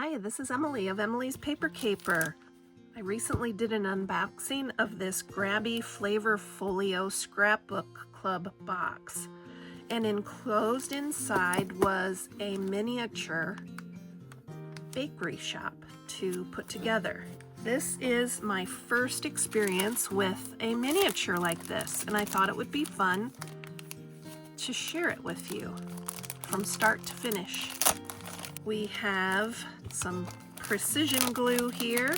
Hi, this is Emily of Emilee's Paper Caper. I recently did an unboxing of this Grabby Flavor Folio Scrapbook Club box, and enclosed inside was a miniature bakery shop to put together. This is my first experience with a miniature like this, and I thought it would be fun to share it with you from start to finish. We have some precision glue here.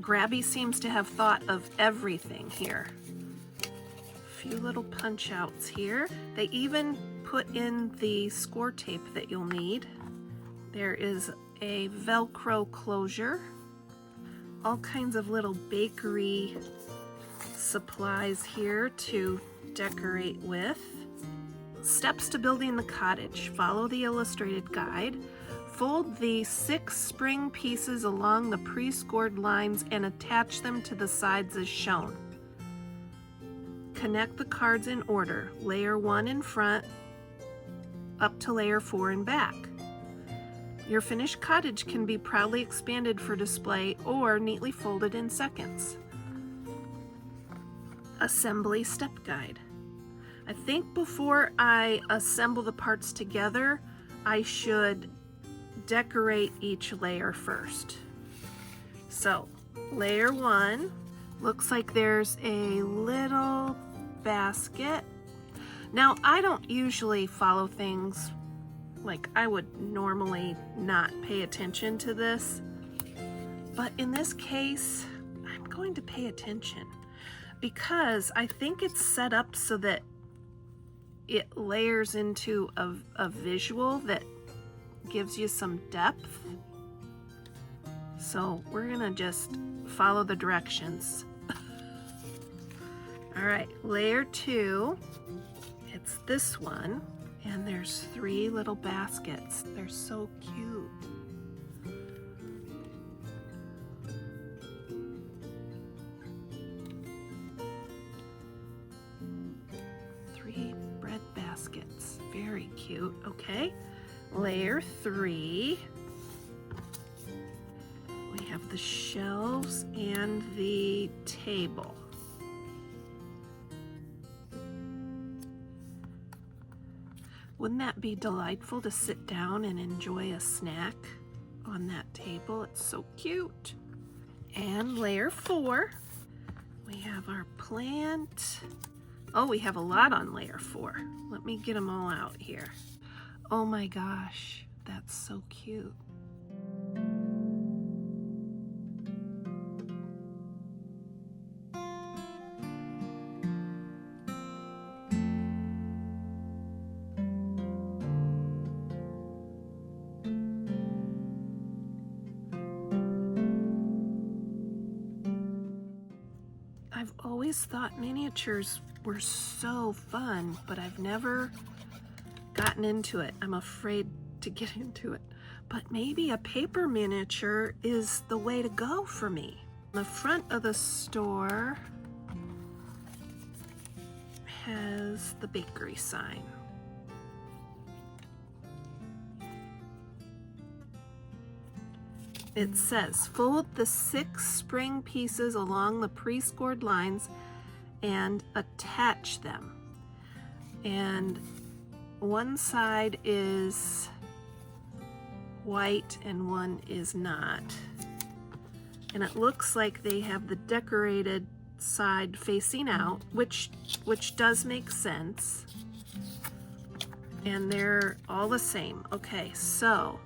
Grabby seems to have thought of everything here. A few little punch outs here. They even put in the score tape that you'll need. There is a Velcro closure. All kinds of little bakery supplies here to decorate with. Steps to building the cottage. Follow the illustrated guide. Fold the 6 spring pieces along the pre-scored lines and attach them to the sides as shown. Connect the cards in order, layer 1 in front, up to layer 4 in back. Your finished cottage can be proudly expanded for display or neatly folded in seconds. Assembly step guide. I think before I assemble the parts together, I should decorate each layer first. So, layer 1, looks like there's a little basket. Now, I don't usually follow things like I would normally not pay attention to this, but in this case, I'm going to pay attention because I think it's set up so that it layers into a visual that gives you some depth. So we're gonna just follow the directions. All right, layer 2, it's this one, and there's 3 little baskets. They're so cute. Bread baskets, very cute. Okay, layer 3, we have the shelves and the table. Wouldn't that be delightful to sit down and enjoy a snack on that table? It's so cute. And layer 4, we have our plant. Oh, we have a lot on layer 4. Let me get them all out here. Oh my gosh, that's so cute. I've always thought miniatures were so fun, but I've never gotten into it. I'm afraid to get into it. But maybe a paper miniature is the way to go for me. The front of the store has the bakery sign. It says, fold the 6 spring pieces along the pre-scored lines and attach them. And one side is white and one is not. And it looks like they have the decorated side facing out, which does make sense. And they're all the same. Okay, so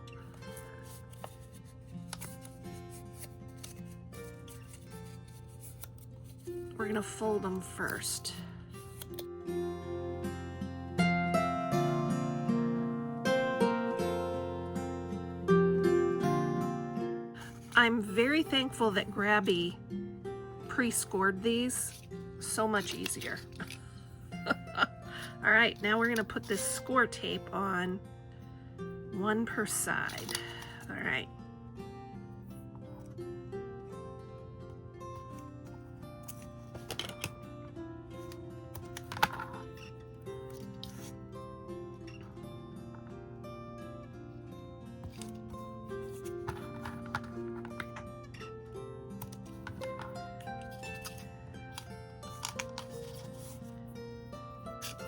we're gonna fold them first. I'm very thankful that Grabby pre-scored these. So much easier. All right, now we're gonna put this score tape on, 1 per side. All right.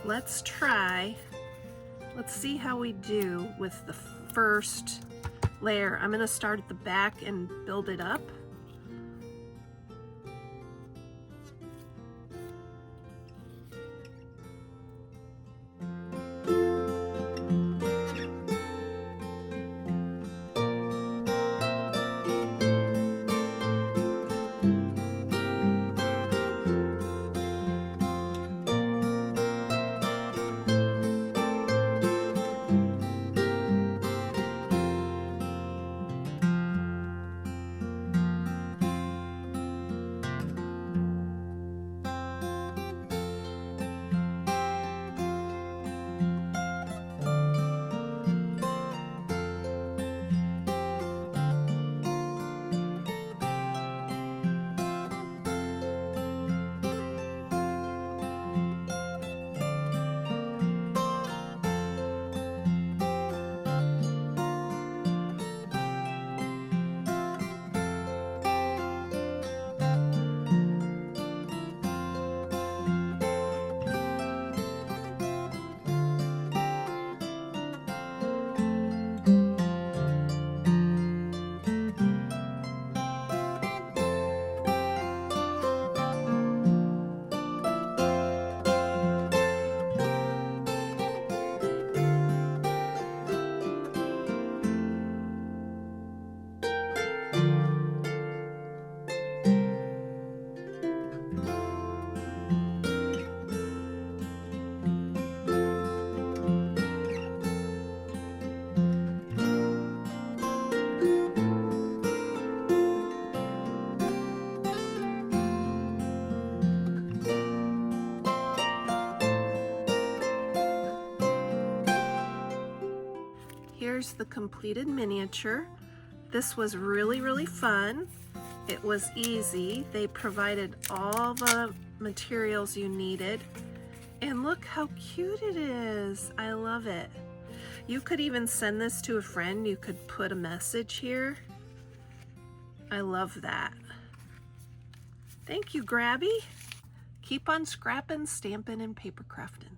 let's see how we do with the first layer. I'm going to start at the back and build it up. Here's the completed miniature. This was really fun. It was easy. They provided all the materials you needed. And look how cute it is. I love it. You could even send this to a friend. You could put a message here. I love that. Thank you, Grabby. Keep on scrapping, stamping, and paper crafting.